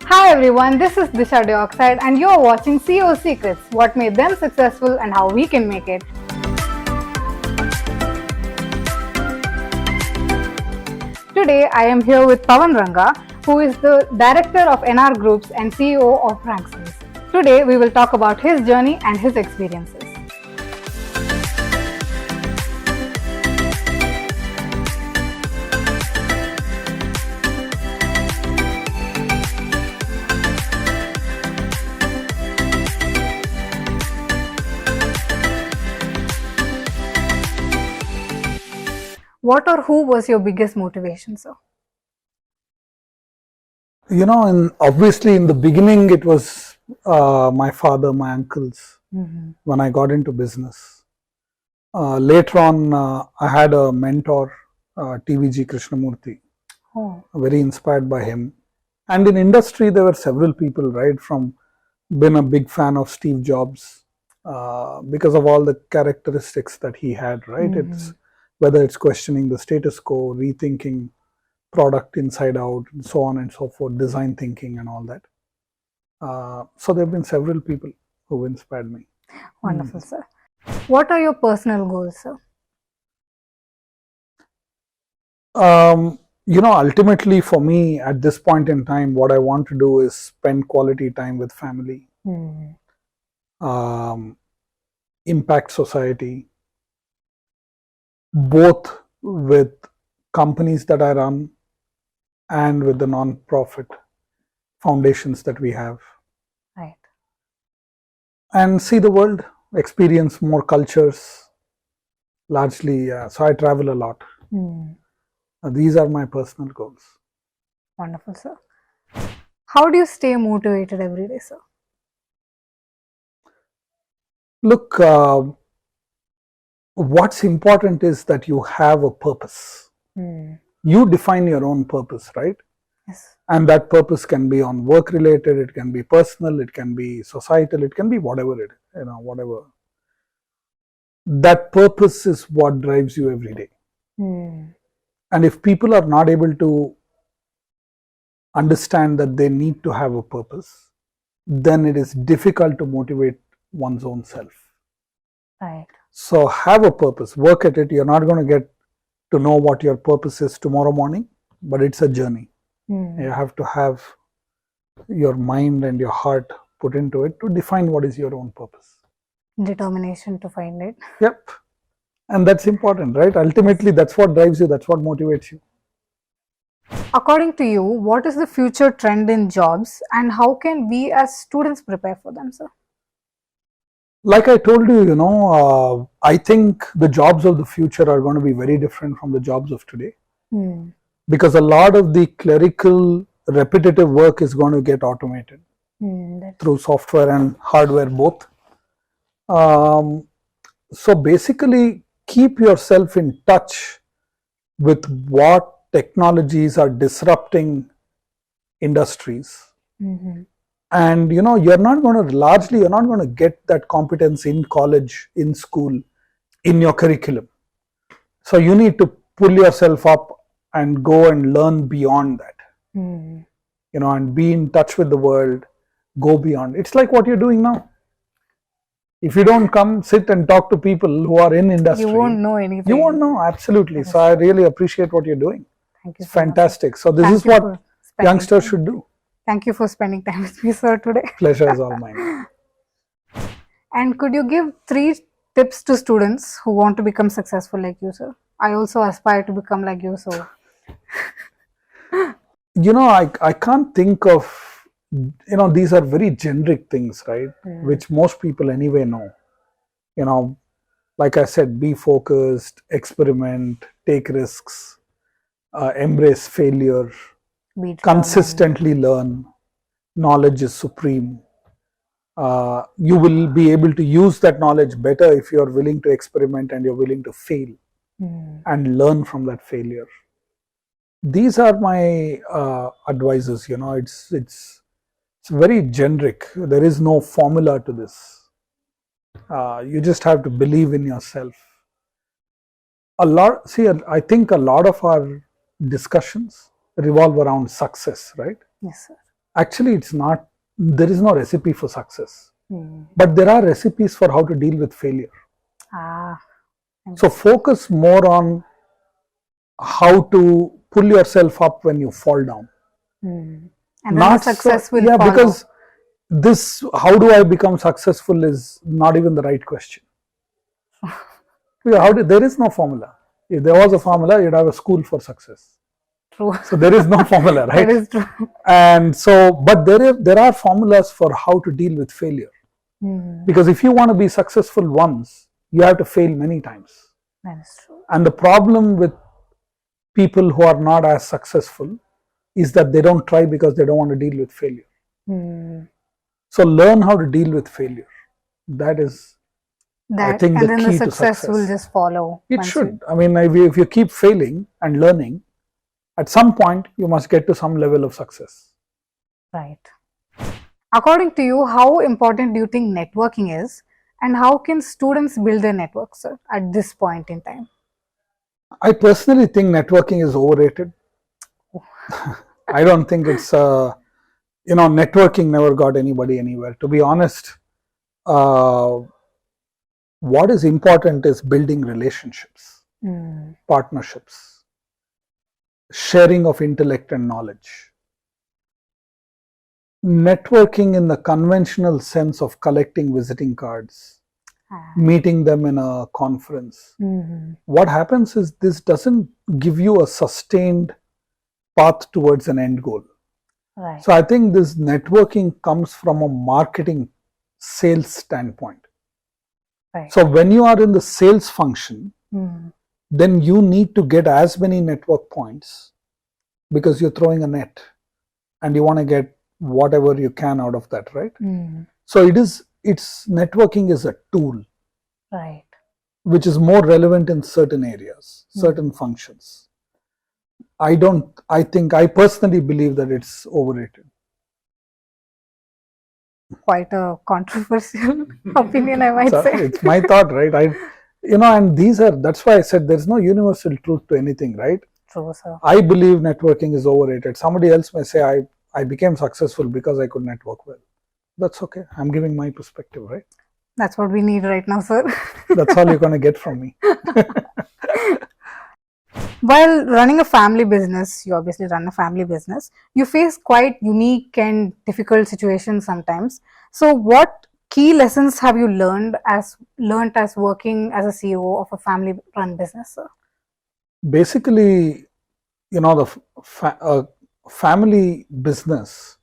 Hi everyone, this is Disha Dioxide and you're watching CEO Secrets, what made them successful and how we can make it. Today I am here with Pavan Ranga, who is the Director of NR Groups and CEO of Rangsons. Today we will talk about his journey and his experiences. What or who was your biggest motivation, sir? Obviously in the beginning it was my father, my uncles, when I got into business. Later on, I had a mentor, TVG Krishnamurthy, very inspired by him. And in industry, there were several people, right, from been a big fan of Steve Jobs because of all the characteristics that he had, right? It's whether it's questioning the status quo, rethinking product inside out, and so on and so forth, design thinking and all that. So there have been several people who inspired me. Wonderful, sir. What are your personal goals, sir? Ultimately for me at this point in time, what I want to do is spend quality time with family, impact society, both with companies that I run and with the non-profit foundations that we have. Right. And see the world, experience more cultures, largely. So I travel a lot. These are my personal goals. Wonderful, sir. How do you stay motivated every day, sir? Look, what's important is that you have a purpose. You define your own purpose, right? Yes. And that purpose can be on work related, it can be personal, it can be societal, it can be whatever it is, whatever. That purpose is what drives you every day. And if people are not able to understand that they need to have a purpose, then it is difficult to motivate one's own self. Right. So have a purpose, work at it. You're not going to get to know what your purpose is tomorrow morning, but it's a journey. You have to have your mind and your heart put into it to define what is your own purpose. Determination to find it. Yep. And that's important, right? Ultimately, that's what drives you, that's what motivates you. According to you, what is the future trend in jobs and how can we as students prepare for them, sir? Like I told you, I think the jobs of the future are going to be very different from the jobs of today. Because a lot of the clerical, repetitive work is going to get automated through software and hardware both. So basically, keep yourself in touch with what technologies are disrupting industries. And you're not going to get that competence in college, in school, in your curriculum. So you need to pull yourself up and go and learn beyond that. And be in touch with the world, go beyond. It's like what you're doing now. If you don't come, sit and talk to people who are in industry, you won't know anything. You won't know, absolutely. So I really appreciate what you're doing. Thank you. It's fantastic. So this is what youngsters should do. Thank you for spending time with me, sir, today. Pleasure is all mine. And could you give 3 tips to students who want to become successful like you, sir? I also aspire to become like you, so. I can't think of, these are very generic things, right? Which most people anyway know. Like I said, be focused, experiment, take risks, embrace failure, consistently learn. Knowledge is supreme. You will be able to use that knowledge better if you're willing to experiment and you're willing to fail and learn from that failure. These are my advices. It's very generic. There is no formula to this. You just have to believe in yourself. I think a lot of our discussions revolve around success, right? Yes, sir. Actually, it's not, there is no recipe for success, Hmm. but there are recipes for how to deal with failure. Ah, So focus more on how to pull yourself up when you fall down. and then the Not success will yeah, follow. because this, how do I become successful, is not even the right question. There is no formula. If there was a formula, you'd have a school for success. True. So there is no formula, right? That is true. And so, but there are formulas for how to deal with failure. Because if you want to be successful once, you have to fail many times. That is true. And the problem with people who are not as successful is that they don't try because they don't want to deal with failure. So learn how to deal with failure. That is, I think, and the then key the to success success. will just follow. It once should. I mean, if you keep failing and learning, at some point you must get to some level of success. Right. According to you, how important do you think networking is, and how can students build their networks, sir, at this point in time? I personally think networking is overrated. I don't think it's, networking never got anybody anywhere. To be honest, what is important is building relationships, partnerships, sharing of intellect and knowledge. Networking in the conventional sense of collecting visiting cards, meeting them in a conference. What happens is this doesn't give you a sustained path towards an end goal. Right. So I think this networking comes from a marketing sales standpoint. Right. So when you are in the sales function, then you need to get as many network points because you're throwing a net and you want to get whatever you can out of that, right? So networking is a tool, Right, which is more relevant in certain areas, certain functions. I personally believe that it's overrated. Quite a controversial opinion, I might say. It's my thought, right? And that's why I said there's no universal truth to anything, right? True, sir. I believe networking is overrated. Somebody else may say I became successful because I could network well. That's okay. I'm giving my perspective, right? That's what we need right now, sir. That's all you're going to get from me. While running a family business, you obviously run a family business, you face quite unique and difficult situations sometimes. So what key lessons have you learned as working as a CEO of a family run business, sir? Basically, the family business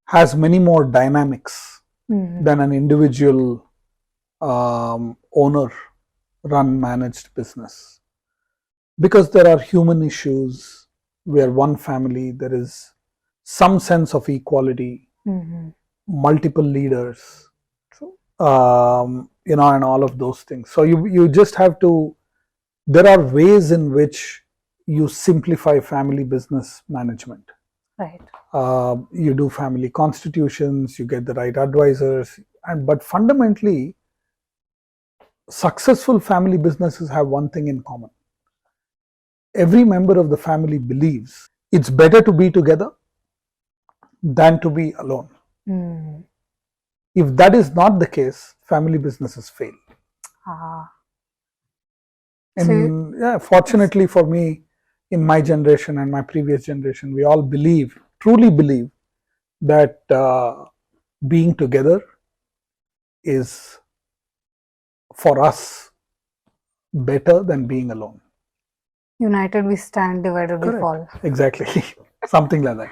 has many more dynamics than an individual owner run managed business, because there are human issues. We are one family. There is some sense of equality, multiple leaders, and all of those things. So you just have to, there are ways in which you simplify family business management. Right. You do family constitutions, you get the right advisors, but fundamentally, successful family businesses have one thing in common. Every member of the family believes it's better to be together than to be alone. If that is not the case, family businesses fail. And fortunately for me, in my generation and my previous generation, we all truly believe that being together is, for us, better than being alone. United we stand, divided we Correct. fall. Exactly. Something like that.